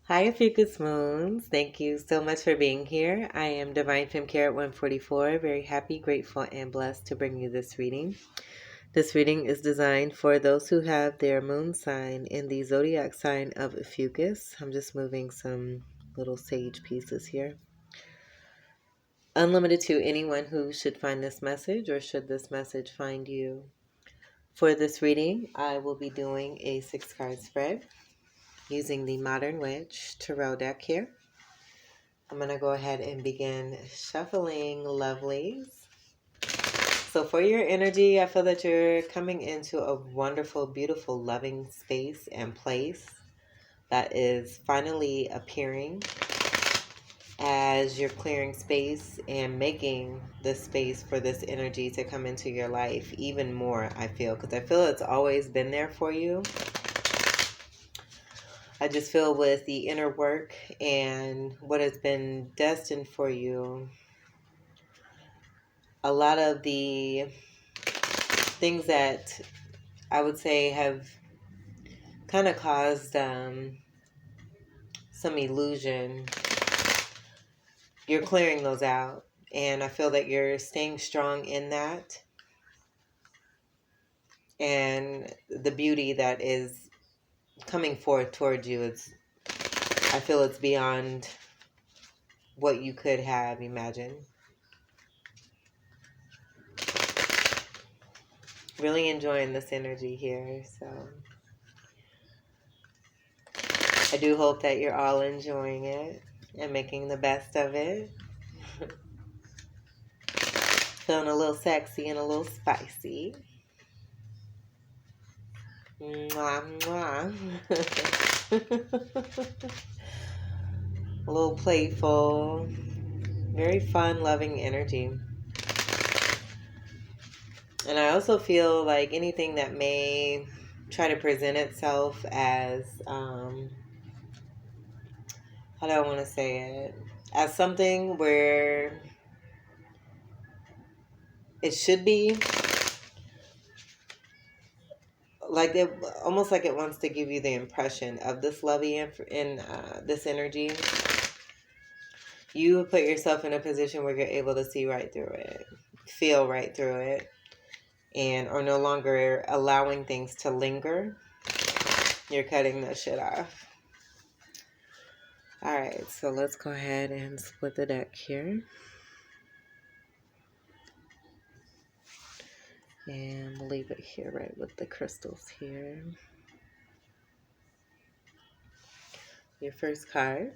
Hi, Ophiuchus Moons. Thank you so much for being here. I am Divine Femme Care at 144. Very happy, grateful, and blessed to bring you this reading. This reading is designed for those who have their moon sign in the zodiac sign of Ophiuchus. I'm just moving some little sage pieces here. Unlimited to anyone who should find this message or should this message find you. For this reading, I will be doing a 6-card spread using the Modern Witch Tarot deck here. I'm going to go ahead and begin shuffling, lovelies. So for your energy, I feel that you're coming into a wonderful, beautiful, loving space and place that is finally appearing as you're clearing space and making this space for this energy to come into your life even more, I feel. Because I feel it's always been there for you. I just feel with the inner work and what has been destined for you, a lot of the things that I would say have kind of caused some illusion, you're clearing those out. And I feel that you're staying strong in that. And the beauty that is coming forth towards you, I feel it's beyond what you could have imagined. Really enjoying this energy here. So I do hope that you're all enjoying it and making the best of it. Feeling a little sexy and a little spicy. Mwah, mwah. A little playful, very fun, loving energy. And I also feel like anything that may try to present itself as, how do I want to say it? As something where it should be, like it, almost like it wants to give you the impression of this lovey in this energy. You put yourself in a position where you're able to see right through it, feel right through it, and are no longer allowing things to linger. You're cutting that shit off. All right, so let's go ahead and split the deck here. And we'll leave it here right with the crystals here. Your first card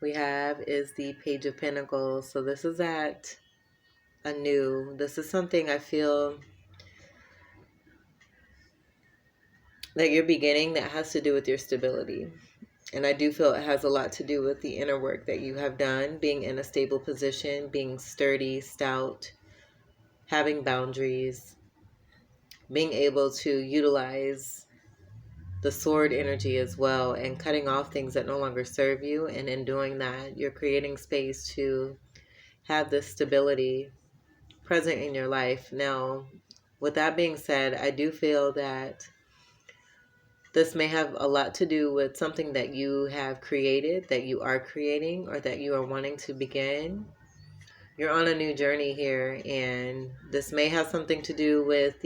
we have is the Page of Pentacles. So this is this is something I feel that you're beginning that has to do with your stability. And I do feel it has a lot to do with the inner work that you have done, being in a stable position, being sturdy, stout, having boundaries, being able to utilize the sword energy as well, and cutting off things that no longer serve you. And in doing that, you're creating space to have this stability present in your life. Now, with that being said, I do feel that this may have a lot to do with something that you have created, that you are creating, or that you are wanting to begin. You're on a new journey here, and this may have something to do with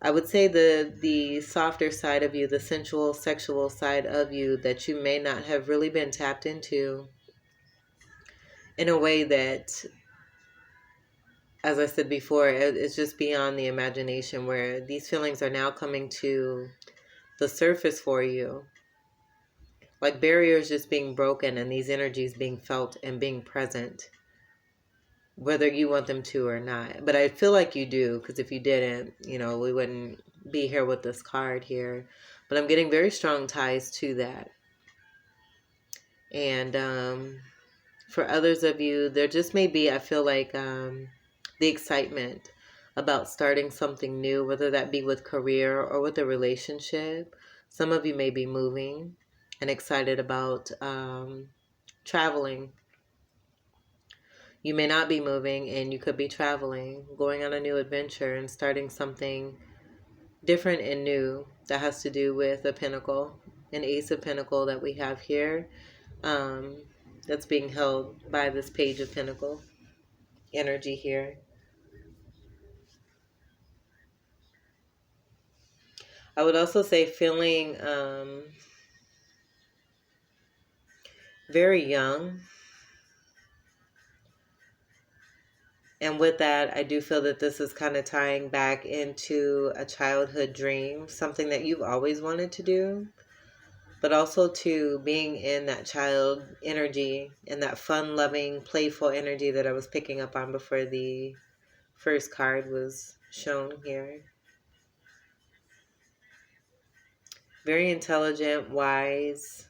I would say the softer side of you, the sensual, sexual side of you that you may not have really been tapped into in a way that, as I said before, it's just beyond the imagination, where these feelings are now coming to the surface for you. Like barriers just being broken and these energies being felt and being present, whether you want them to or not. But I feel like you do, because if you didn't, we wouldn't be here with this card here. But I'm getting very strong ties to that. And for others of you, there just may be, I feel like, the excitement about starting something new, whether that be with career or with a relationship. Some of you may be moving and excited about traveling. You may not be moving and you could be traveling, going on a new adventure and starting something different and new that has to do with a pentacle, an ace of pentacle that we have here, that's being held by this page of pentacle energy here. I would also say feeling very young. And with that, I do feel that this is kind of tying back into a childhood dream, something that you've always wanted to do, but also to being in that child energy and that fun-loving, playful energy that I was picking up on before the first card was shown here. Very intelligent, wise,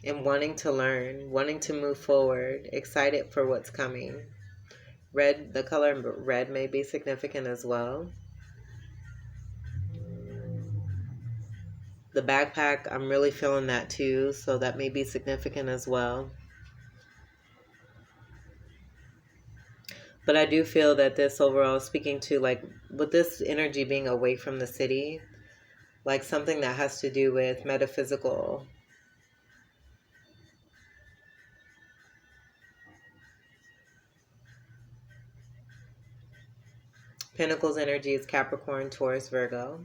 and wanting to learn, wanting to move forward, excited for what's coming. Red, the color red may be significant as well. The backpack, I'm really feeling that too, so that may be significant as well. But I do feel that this overall is speaking to, like, with this energy being away from the city, like something that has to do with metaphysical. Pentacles energy is Capricorn, Taurus, Virgo.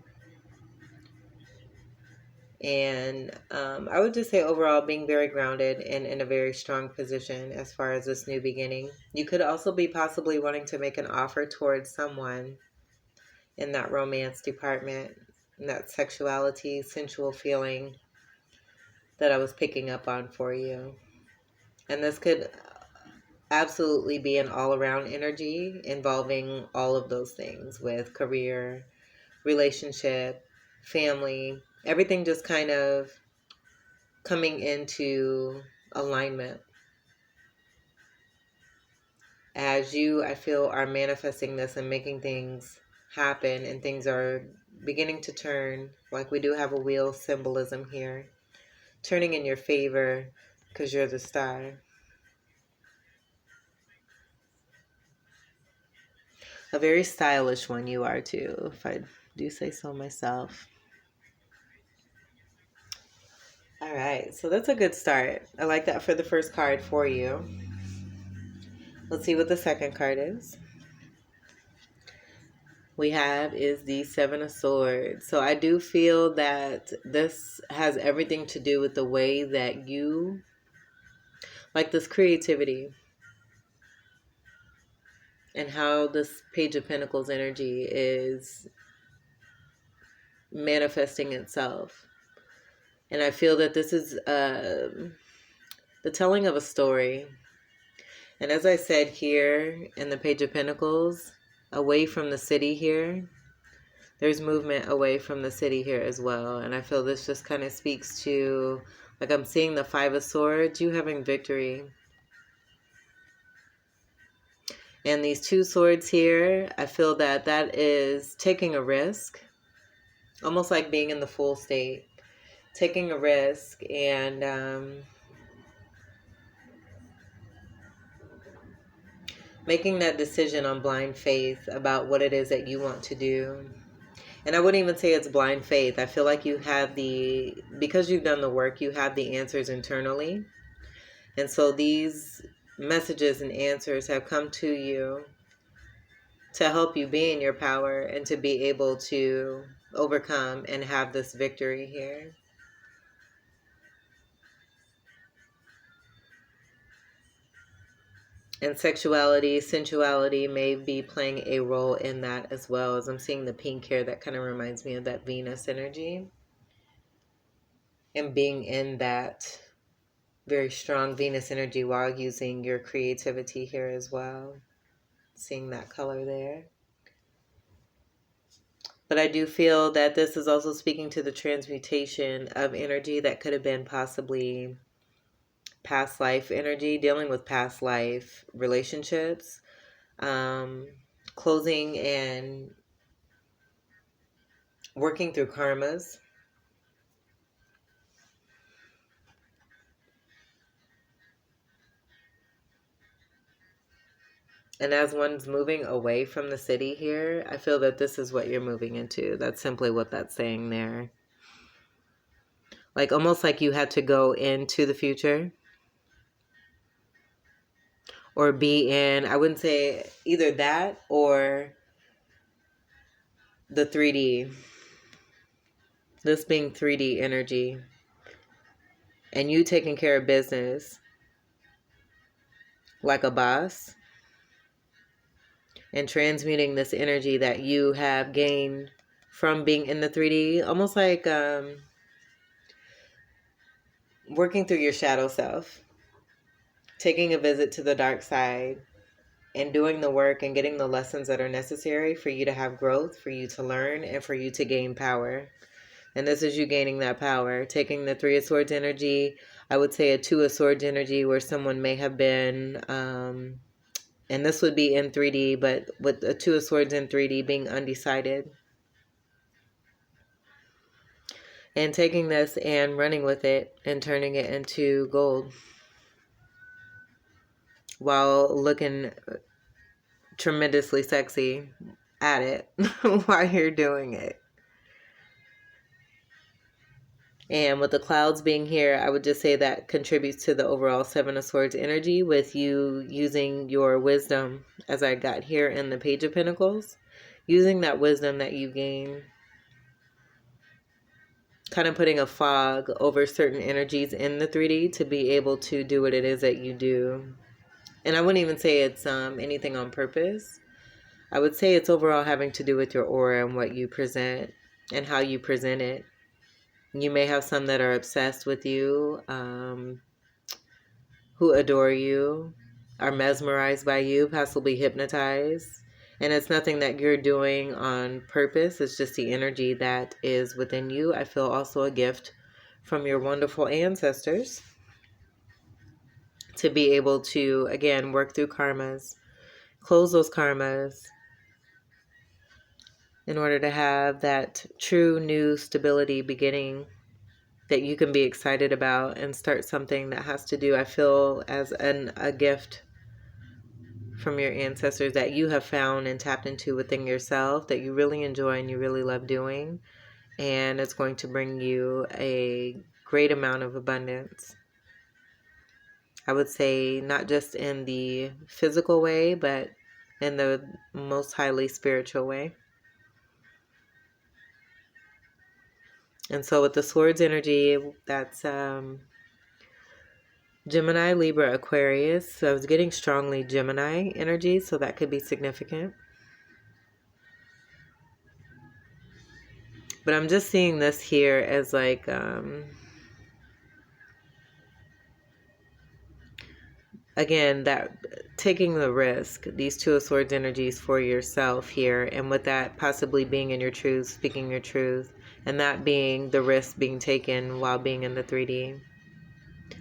And I would just say overall being very grounded and in a very strong position as far as this new beginning. You could also be possibly wanting to make an offer towards someone in that romance department, in that sexuality, sensual feeling that I was picking up on for you. And this could absolutely be an all-around energy involving all of those things with career, relationship, family, everything just kind of coming into alignment as you, I feel, are manifesting this and making things happen, and things are beginning to turn. Like, we do have a wheel symbolism here, turning in your favor because you're the star. A very stylish one you are too, if I do say so myself. All right, so that's a good start. I like that for the first card for you. Let's see what the second card is. We have is the Seven of Swords. So I do feel that this has everything to do with the way that you, like this creativity, and how this Page of Pentacles energy is manifesting itself. And I feel that this is the telling of a story. And as I said here in the Page of Pentacles, away from the city here, there's movement away from the city here as well. And I feel this just kind of speaks to, like, I'm seeing the Five of Swords, you having victory. And these two swords here, I feel that that is taking a risk, almost like being in the full state, taking a risk and making that decision on blind faith about what it is that you want to do. And I wouldn't even say it's blind faith. I feel like you have because you've done the work, you have the answers internally. And so these messages and answers have come to you to help you be in your power and to be able to overcome and have this victory here. And sexuality, sensuality may be playing a role in that as well. As I'm seeing the pink here, that kind of reminds me of that Venus energy. And being in that very strong Venus energy while using your creativity here as well. Seeing that color there. But I do feel that this is also speaking to the transmutation of energy that could have been possibly past life energy, dealing with past life relationships, closing and working through karmas. And as one's moving away from the city here, I feel that this is what you're moving into. That's simply what that's saying there. Like almost like you had to go into the future or be in, I wouldn't say either that or the 3D. This being 3D energy. And you taking care of business like a boss and transmuting this energy that you have gained from being in the 3D, almost like working through your shadow self, taking a visit to the dark side and doing the work and getting the lessons that are necessary for you to have growth, for you to learn, and for you to gain power. And this is you gaining that power, taking the 3 of Swords energy, I would say a 2 of Swords energy where someone may have been, and this would be in 3D, but with a 2 of Swords in 3D being undecided. And taking this and running with it and turning it into gold while looking tremendously sexy at it while you're doing it. And with the clouds being here, I would just say that contributes to the overall 7 of Swords energy with you using your wisdom, as I got here in the Page of Pentacles, using that wisdom that you gain, kind of putting a fog over certain energies in the 3D to be able to do what it is that you do. And I wouldn't even say it's anything on purpose. I would say it's overall having to do with your aura and what you present and how you present it. You may have some that are obsessed with you, who adore you, are mesmerized by you, possibly hypnotized. And it's nothing that you're doing on purpose. It's just the energy that is within you. I feel also a gift from your wonderful ancestors to be able to, again, work through karmas, close those karmas in order to have that true new stability beginning that you can be excited about and start something that has to do, I feel, as a gift from your ancestors that you have found and tapped into within yourself that you really enjoy and you really love doing. And it's going to bring you a great amount of abundance. I would say not just in the physical way, but in the most highly spiritual way. And so with the Swords energy, that's Gemini, Libra, Aquarius. So I was getting strongly Gemini energy, so that could be significant. But I'm just seeing this here as like, again, that taking the risk, these 2 of Swords energies for yourself here, and with that possibly being in your truth, speaking your truth, and that being the risk being taken while being in the 3D.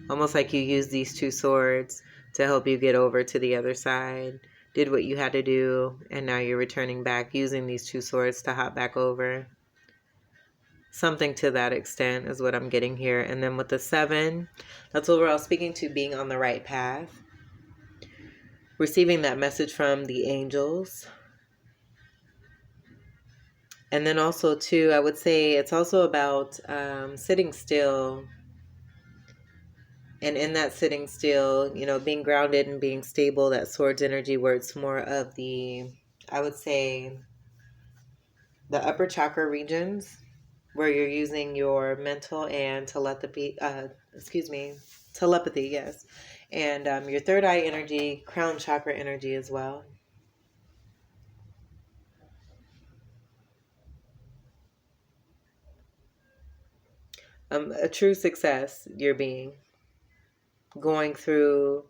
Almost like you used these 2 swords to help you get over to the other side, did what you had to do, and now you're returning back using these 2 swords to hop back over. Something to that extent is what I'm getting here. And then with the 7, that's overall speaking to being on the right path, receiving that message from the angels. And then also too, I would say it's also about sitting still. And in that sitting still, you know, being grounded and being stable, that Swords energy where it's more of the, I would say, the upper chakra regions where you're using your mental and telepathy, telepathy, yes. And your third eye energy, crown chakra energy as well. A true success you're being, going through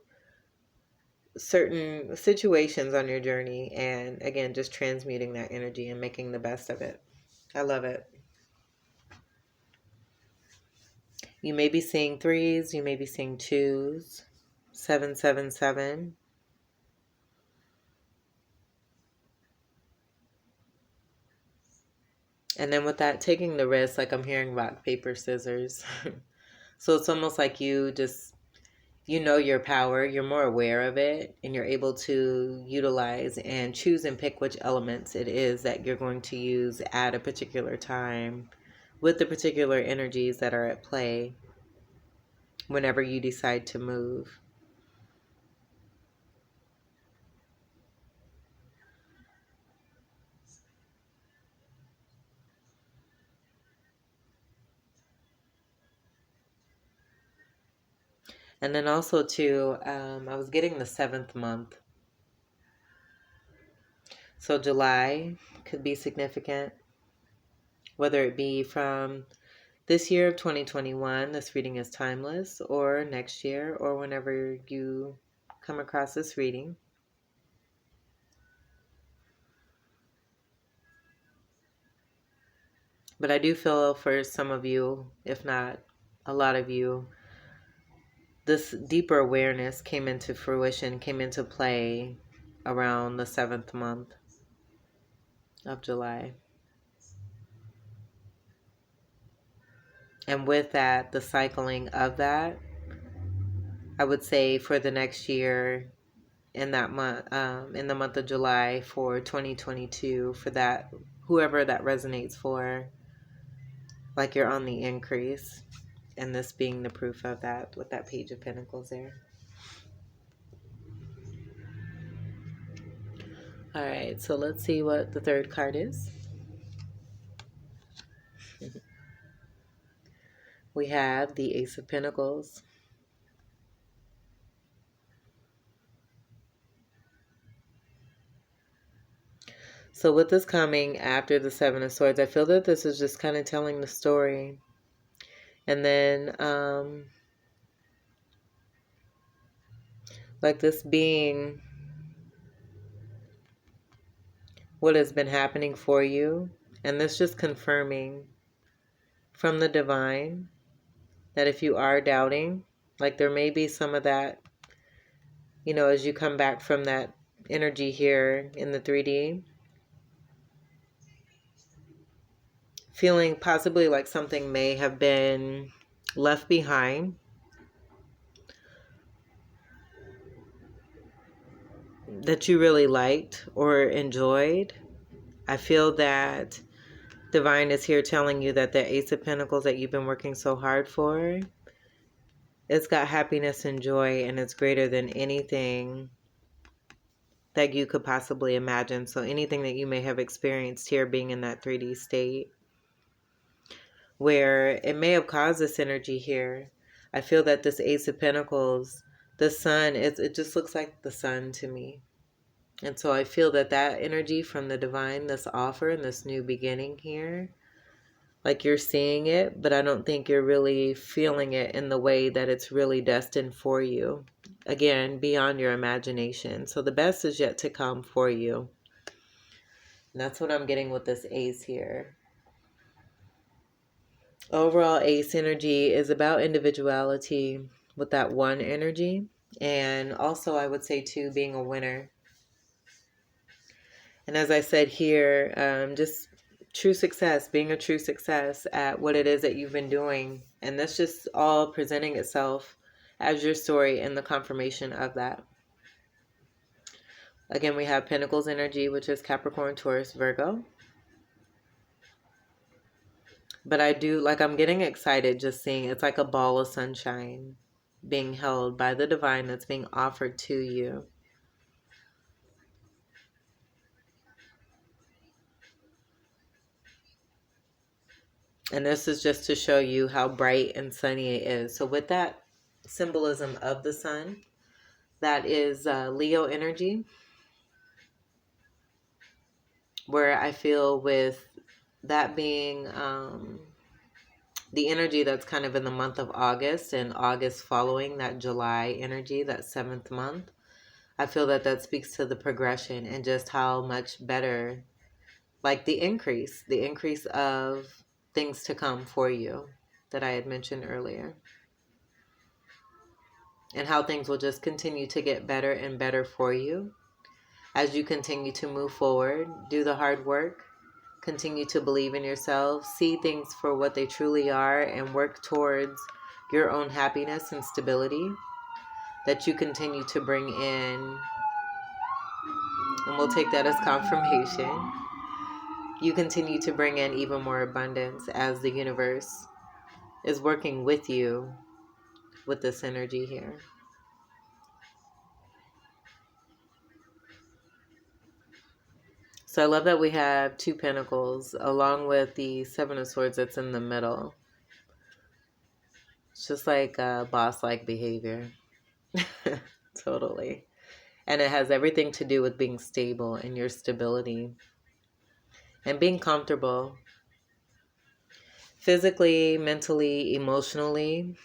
certain situations on your journey and again just transmuting that energy and making the best of it. I love it. You may be seeing 3s, you may be seeing 2s, 777. And then with that, taking the risk, like I'm hearing rock, paper, scissors. So it's almost like you just you know your power, you're more aware of it, and you're able to utilize and choose and pick which elements it is that you're going to use at a particular time with the particular energies that are at play whenever you decide to move. And then also too, I was getting the 7th month. So July could be significant, whether it be from this year of 2021, this reading is timeless, or next year, or whenever you come across this reading. But I do feel for some of you, if not a lot of you, this deeper awareness came into fruition, came into play around the 7th month of July. And with that, the cycling of that, I would say for the next year in that month, in the month of July for 2022, for that, whoever that resonates for, like you're on the increase, and this being the proof of that with that Page of Pentacles there. All right, so let's see what the third card is. We have the Ace of Pentacles. So with this coming after the Seven of Swords, I feel that this is just kind of telling the story. And then, like this being what has been happening for you. And this just confirming from the divine that if you are doubting, like there may be some of that, you know, as you come back from that energy here in the 3D, feeling possibly like something may have been left behind, that you really liked or enjoyed. I feel that divine is here telling you that the Ace of Pentacles that you've been working so hard for, it's got happiness and joy, and it's greater than anything that you could possibly imagine. So anything that you may have experienced here being in that 3D state, where it may have caused this energy here. I feel that this Ace of Pentacles, the sun, it just looks like the sun to me. And so I feel that that energy from the divine, this offer and this new beginning here, like you're seeing it, but I don't think you're really feeling it in the way that it's really destined for you. Again, beyond your imagination. So the best is yet to come for you. And that's what I'm getting with this Ace here. Overall, Ace energy is about individuality with that one energy. And also, I would say, too, being a winner. And as I said here, just true success, being a true success at what it is that you've been doing. And that's just all presenting itself as your story and the confirmation of that. Again, we have Pentacles energy, which is Capricorn, Taurus, Virgo. But I do, like, I'm getting excited just seeing it's like a ball of sunshine being held by the divine that's being offered to you. And this is just to show you how bright and sunny it is. So with that symbolism of the sun, that is Leo energy, where I feel with that being the energy that's kind of in the month of August, and August following that July energy, that 7th month, I feel that that speaks to the progression and just how much better, like the increase of things to come for you that I had mentioned earlier. And how things will just continue to get better and better for you as you continue to move forward, do the hard work, continue to believe in yourself, see things for what they truly are, and work towards your own happiness and stability. that you continue to bring in, and we'll take that as confirmation. You continue to bring in even more abundance as the universe is working with you with this energy here. So I love that we have 2 pentacles along with the 7 of swords that's in the middle. It's just like boss-like behavior. Totally. And it has everything to do with being stable and your stability and being comfortable physically, mentally, emotionally.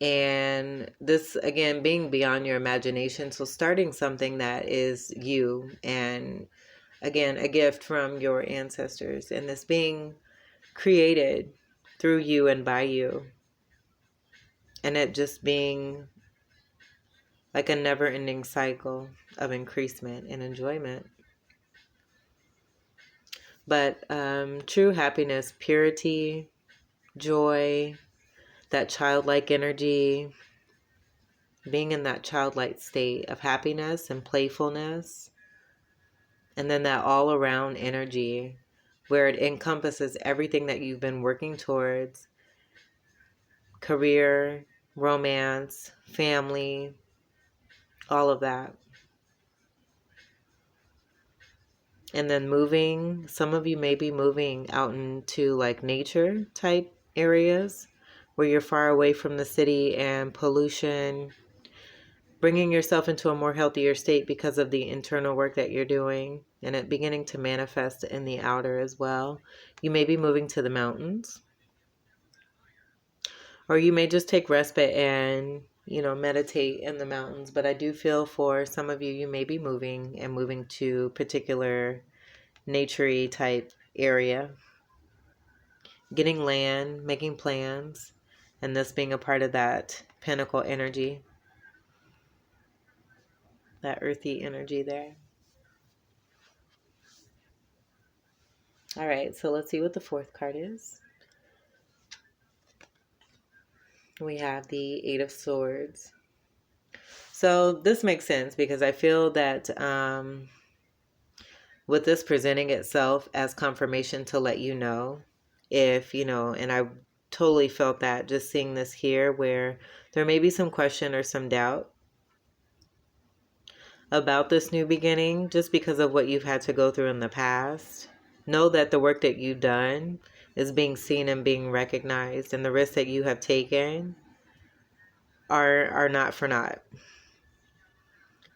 And this, again, being beyond your imagination. So starting something that is you, and again, a gift from your ancestors, and this being created through you and by you, and it just being like a never-ending cycle of increasement and enjoyment. But true happiness, purity, joy, that childlike energy, being in that childlike state of happiness and playfulness, and then that all-around energy where it encompasses everything that you've been working towards: career, romance, family, all of that. And then moving, some of you may be moving out into like nature type areas where you're far away from the city and pollution, bringing yourself into a more healthier state because of the internal work that you're doing, and it beginning to manifest in the outer as well. You may be moving to the mountains, or you may just take respite and, you know, meditate in the mountains. But I do feel for some of you, you may be moving and moving to particular naturey type area, getting land, making plans, and this being a part of that pentacle energy, that earthy energy there. All right, so let's see what the 4th card is. We have the 8 of Swords. So this makes sense because I feel that with this presenting itself as confirmation to let you know if, you know, and I totally felt that just seeing this here where there may be some question or some doubt about this new beginning just because of what you've had to go through in the past. Know that the work that you've done is being seen and being recognized, and the risks that you have taken are not for naught.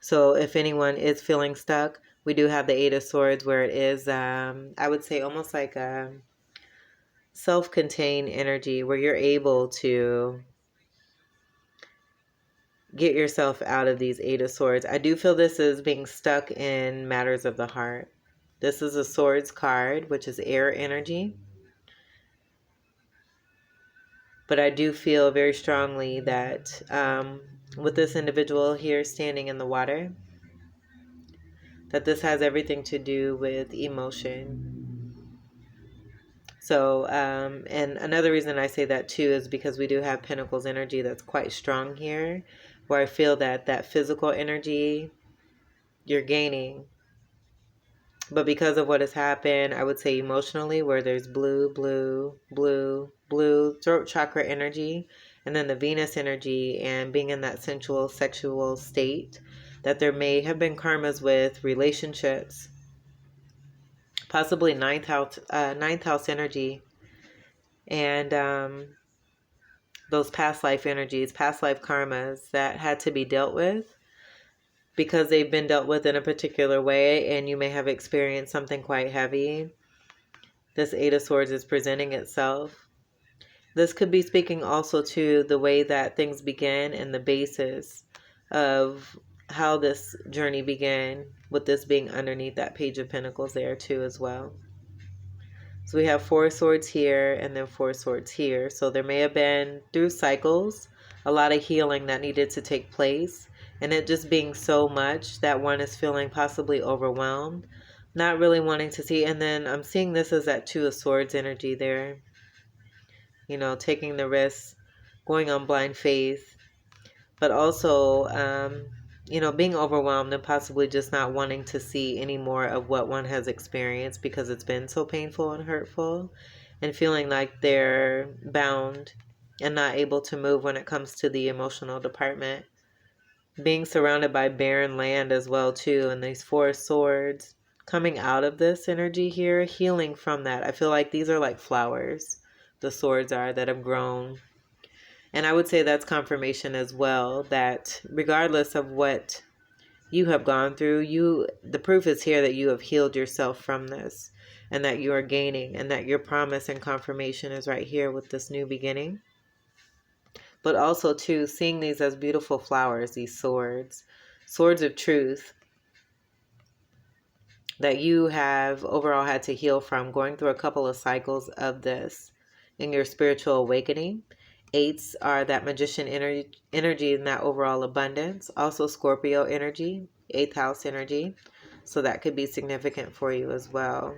So if anyone is feeling stuck, we do have the 8 of Swords where it is, I would say almost like a self-contained energy where you're able to get yourself out of these 8 of Swords. I do feel this is being stuck in matters of the heart. This is a Swords card, which is air energy. But I do feel very strongly that with this individual here standing in the water, that this has everything to do with emotion. So, and another reason I say that too is because we do have Pentacles energy that's quite strong here, where I feel that that physical energy you're gaining. But because of what has happened, I would say emotionally, where there's blue, throat chakra energy, and then the Venus energy, and being in that sensual, sexual state, that there may have been karmas with relationships, possibly ninth house energy, and those past life energies, past life karmas that had to be dealt with because they've been dealt with in a particular way, and you may have experienced something quite heavy. This 8 of Swords is presenting itself. This could be speaking also to the way that things began and the basis of how this journey began, with this being underneath that Page of Pentacles there too as well. So we have 4 swords here and then 4 swords here. So there may have been, through cycles, a lot of healing that needed to take place. And it just being so much that one is feeling possibly overwhelmed, not really wanting to see. And then I'm seeing this as that 2 of Swords energy there. You know, taking the risk, going on blind faith, but also, being overwhelmed and possibly just not wanting to see any more of what one has experienced because it's been so painful and hurtful, and feeling like they're bound and not able to move when it comes to the emotional department. Being surrounded by barren land as well, too, and these four swords coming out of this energy here, healing from that. I feel like these are like flowers, the swords are, that have grown. And I would say that's confirmation as well, that regardless of what you have gone through, the proof is here that you have healed yourself from this, and that you are gaining, and that your promise and confirmation is right here with this new beginning. But also, too, seeing these as beautiful flowers, these swords of truth that you have overall had to heal from, going through a couple of cycles of this in your spiritual awakening. Eights are that magician energy and that overall abundance. Also Scorpio energy, 8th house energy. So that could be significant for you as well.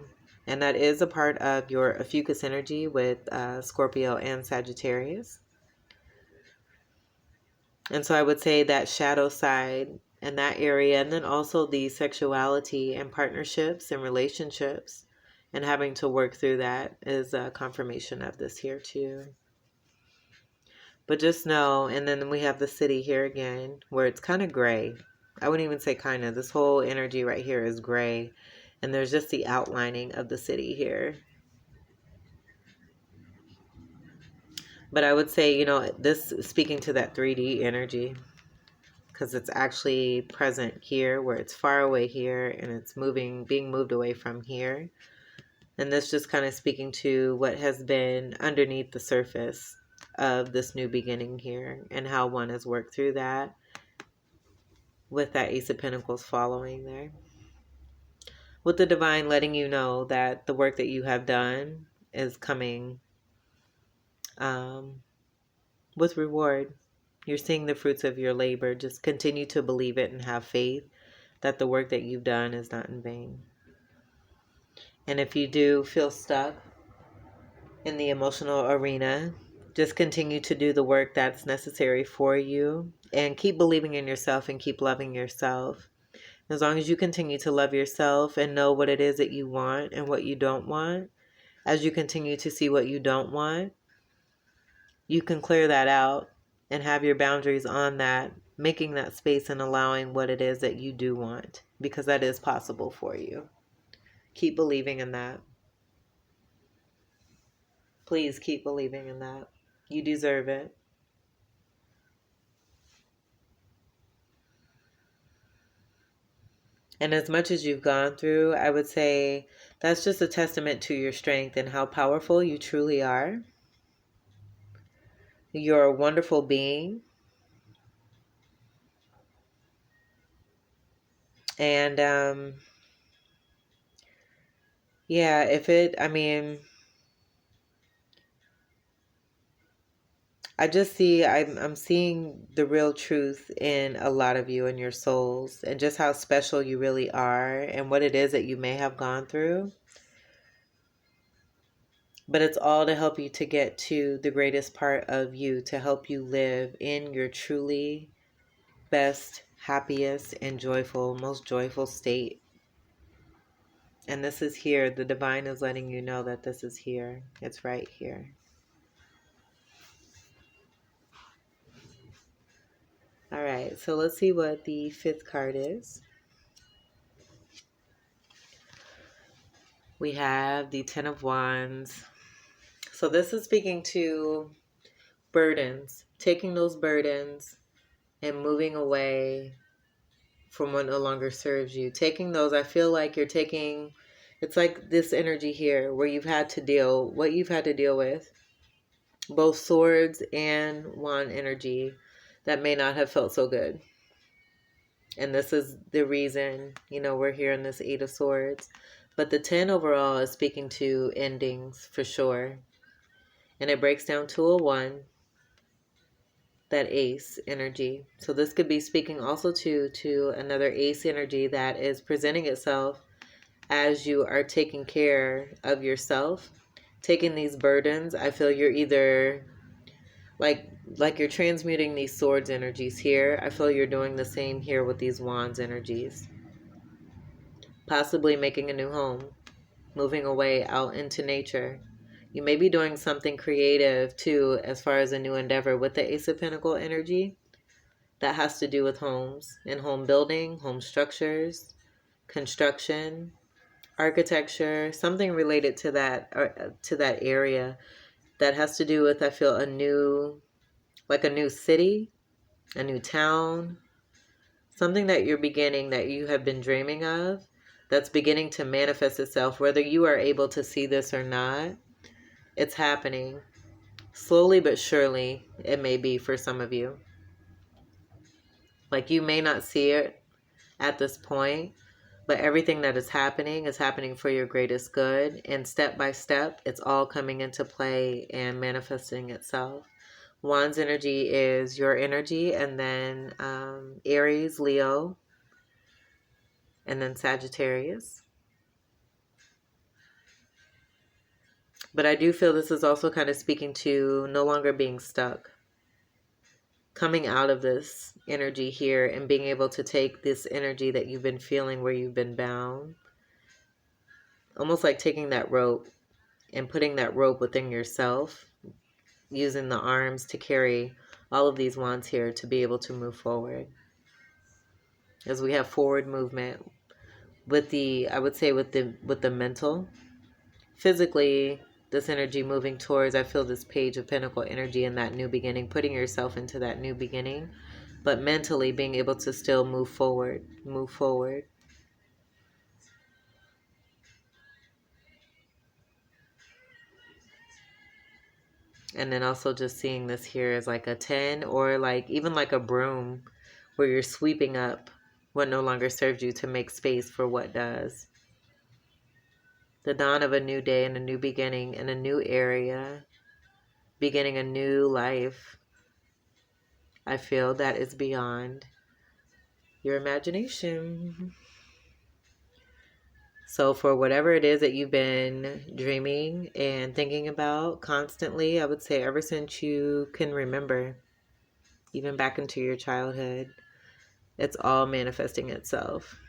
And that is a part of your Ophiuchus energy with Scorpio and Sagittarius. And so I would say that shadow side and that area, and then also the sexuality and partnerships and relationships and having to work through that is a confirmation of this here too. But just know, and then we have the city here again, where it's kind of gray. I wouldn't even say kind of. This whole energy right here is gray. And there's just the outlining of the city here. But I would say, this speaking to that 3D energy, because it's actually present here where it's far away here and it's being moved away from here. And this just kind of speaking to what has been underneath the surface of this new beginning here and how one has worked through that with that Ace of Pentacles following there. With the divine letting you know that the work that you have done is coming with reward. You're seeing the fruits of your labor. Just continue to believe it and have faith that the work that you've done is not in vain. And if you do feel stuck in the emotional arena, just continue to do the work that's necessary for you and keep believing in yourself and keep loving yourself. As long as you continue to love yourself and know what it is that you want and what you don't want, as you continue to see what you don't want, you can clear that out and have your boundaries on that, making that space and allowing what it is that you do want, because that is possible for you. Keep believing in that. Please keep believing in that. You deserve it. And as much as you've gone through, I would say that's just a testament to your strength and how powerful you truly are. You're a wonderful being. And I just see, I'm seeing the real truth in a lot of you and your souls and just how special you really are and what it is that you may have gone through. But it's all to help you to get to the greatest part of you, to help you live in your truly best, happiest, and most joyful state. And this is here. The divine is letting you know that this is here. It's right here. All right, so let's see what the 5th card is. We have the 10 of Wands. So this is speaking to burdens, taking those burdens and moving away from what no longer serves you. Taking those, I feel like you're taking, it's like this energy here where you've had to deal with, both swords and wand energy that may not have felt so good. And this is the reason, we're here in this 8 of Swords. But the 10 overall is speaking to endings for sure. And it breaks down to a 1, that ace energy. So this could be speaking also to another ace energy that is presenting itself as you are taking care of yourself, taking these burdens. I feel you're either like like you're transmuting these swords energies here. I feel you're doing the same here with these wands energies. Possibly making a new home, moving away out into nature. You may be doing something creative too, as far as a new endeavor with the Ace of Pentacle energy. That has to do with homes and home building, home structures, construction, architecture, something related to that, or to that area. That has to do with, I feel, a new city, a new town, something that you're beginning, that you have been dreaming of, that's beginning to manifest itself. Whether you are able to see this or not, it's happening. Slowly but surely, it may be for some of you. Like, you may not see it at this point, but everything that is happening for your greatest good. And step by step, it's all coming into play and manifesting itself. Wands energy is your energy, and then Aries, Leo, and then Sagittarius. But I do feel this is also kind of speaking to no longer being stuck. Coming out of this energy here and being able to take this energy that you've been feeling where you've been bound. Almost like taking that rope and putting that rope within yourself. Using the arms to carry all of these wands here to be able to move forward. As we have forward movement with the, I would say with the mental. Physically, this energy moving towards, I feel this Page of Pentacle energy in that new beginning, putting yourself into that new beginning, but mentally being able to still move forward. And then also just seeing this here as like a 10, or like even like a broom, where you're sweeping up what no longer serves you to make space for what does. The dawn of a new day and a new beginning in a new area, beginning a new life. I feel that is beyond your imagination. So for whatever it is that you've been dreaming and thinking about constantly, I would say ever since you can remember, even back into your childhood, it's all manifesting itself.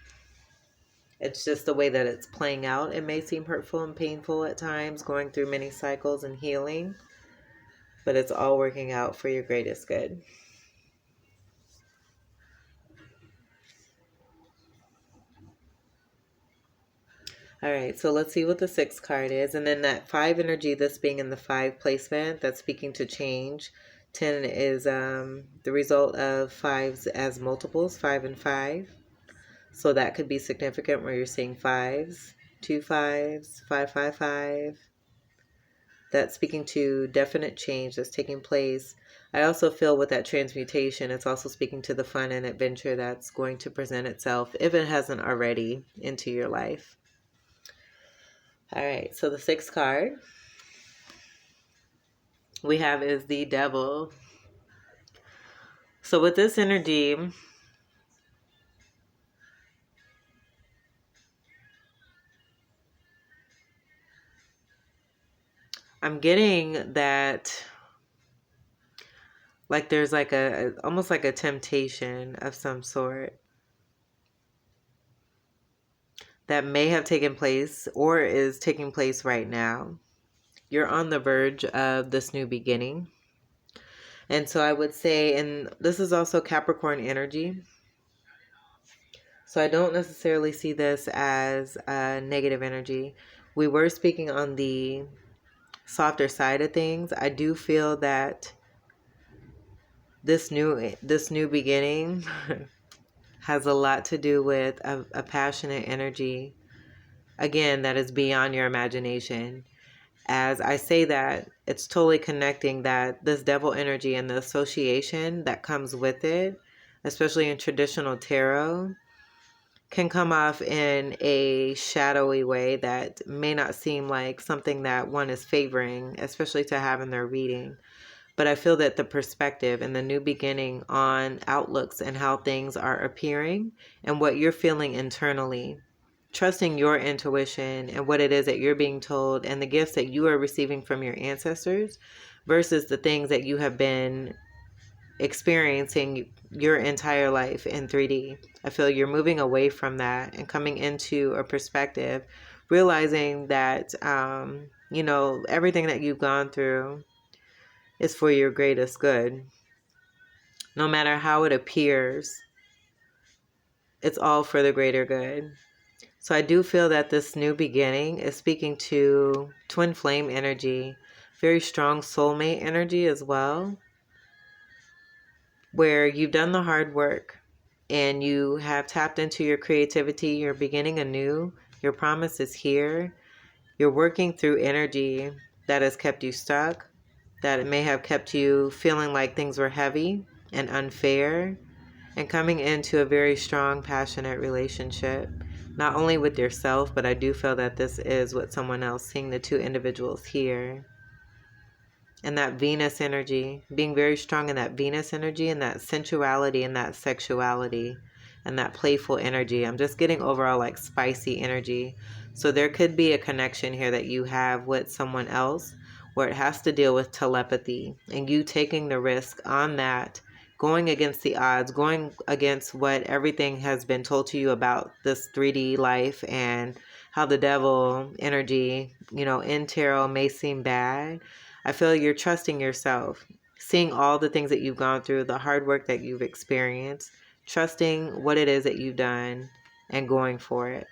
It's just the way that it's playing out. It may seem hurtful and painful at times, going through many cycles and healing, but it's all working out for your greatest good. All right, so let's see what the 6 card is. And then that 5 energy, this being in the 5 placement, that's speaking to change. 10 is the result of 5s as multiples, 5 and 5. So that could be significant where you're seeing 5s, 2 5s, 5 5 5. That's speaking to definite change that's taking place. I also feel with that transmutation, it's also speaking to the fun and adventure that's going to present itself, if it hasn't already, into your life. All right, so the 6th card we have is the Devil. So with this energy, I'm getting that like there's like a almost like a temptation of some sort that may have taken place or is taking place right now. You're on the verge of this new beginning. And so I would say, and this is also Capricorn energy. So I don't necessarily see this as a negative energy. We were speaking on the softer side of things. I do feel that this new beginning has a lot to do with a passionate energy, again, that is beyond your imagination. As I say that, it's totally connecting that this Devil energy and the association that comes with it, especially in traditional tarot, can come off in a shadowy way that may not seem like something that one is favoring, especially to have in their reading. But I feel that the perspective and the new beginning on outlooks and how things are appearing and what you're feeling internally, trusting your intuition and what it is that you're being told and the gifts that you are receiving from your ancestors versus the things that you have been experiencing your entire life in 3D. I feel you're moving away from that and coming into a perspective, realizing that, everything that you've gone through is for your greatest good. No matter how it appears, it's all for the greater good. So I do feel that this new beginning is speaking to twin flame energy, very strong soulmate energy as well, where you've done the hard work and you have tapped into your creativity. You're beginning anew. Your promise is here. You're working through energy that has kept you stuck, that it may have kept you feeling like things were heavy and unfair, and coming into a very strong, passionate relationship, not only with yourself, but I do feel that this is with someone else, seeing the two individuals here. And that Venus energy, being very strong in that Venus energy and that sensuality and that sexuality and that playful energy. I'm just getting overall like spicy energy. So there could be a connection here that you have with someone else where it has to deal with telepathy and you taking the risk on that, going against the odds, going against what everything has been told to you about this 3D life and how the devil energy, in tarot may seem bad. I feel you're trusting yourself, seeing all the things that you've gone through, the hard work that you've experienced, trusting what it is that you've done and going for it.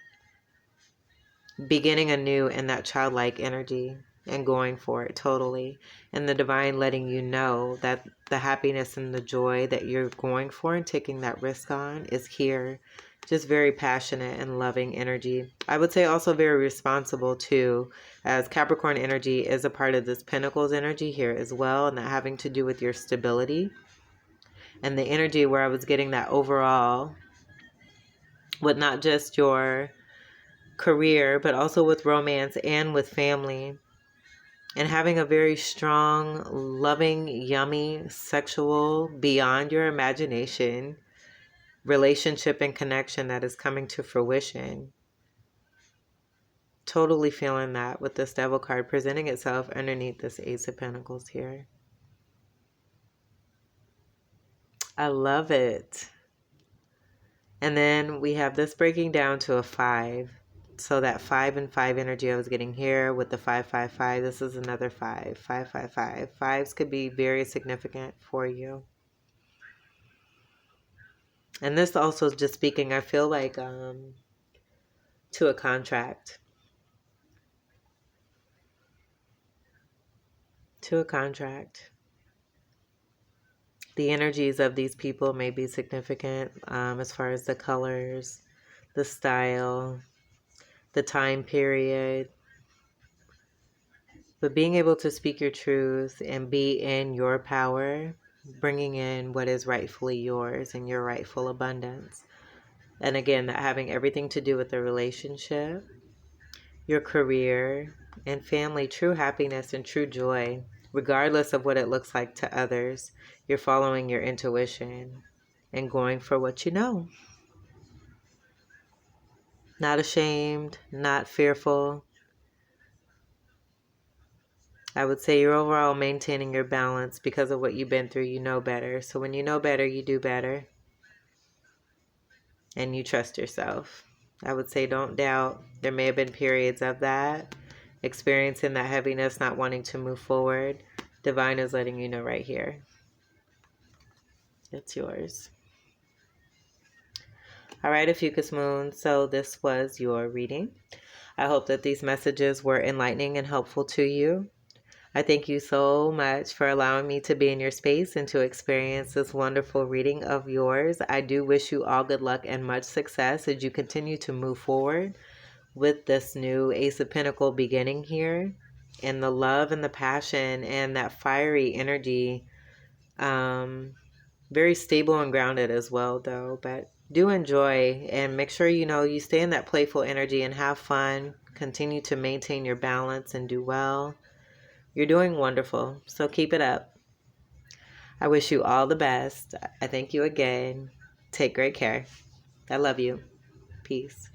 Beginning anew in that childlike energy and going for it totally. And the divine letting you know that the happiness and the joy that you're going for and taking that risk on is here. Just very passionate and loving energy. I would say also very responsible too, as Capricorn energy is a part of this Pentacles energy here as well, and that having to do with your stability and the energy where I was getting that overall with not just your career, but also with romance and with family, and having a very strong, loving, yummy, sexual, beyond your imagination relationship and connection that is coming to fruition. Totally feeling that with this Devil card presenting itself underneath this Ace of Pentacles here. I love it. And then we have this breaking down to a 5. So that 5 and 5 energy I was getting here with the 555, this is another 5, 555. Fives could be very significant for you. And this also is just speaking, I feel like, to a contract. To a contract. The energies of these people may be significant as far as the colors, the style, the time period. But being able to speak your truth and be in your power, bringing in what is rightfully yours and your rightful abundance. And again, that having everything to do with the relationship, your career, and family, true happiness and true joy, regardless of what it looks like to others. You're following your intuition and going for what you know. Not ashamed, not fearful. I would say you're overall maintaining your balance because of what you've been through. You know better. So when you know better, you do better. And you trust yourself. I would say don't doubt. There may have been periods of that, experiencing that heaviness, not wanting to move forward. Divine is letting you know right here. It's yours. All right, Ophiuchus Moon. So this was your reading. I hope that these messages were enlightening and helpful to you. I thank you so much for allowing me to be in your space and to experience this wonderful reading of yours. I do wish you all good luck and much success as you continue to move forward with this new Ace of Pentacles beginning here, and the love and the passion and that fiery energy. Very stable and grounded as well, though, but do enjoy and make sure you stay in that playful energy and have fun. Continue to maintain your balance and do well. You're doing wonderful, so keep it up. I wish you all the best. I thank you again. Take great care. I love you. Peace.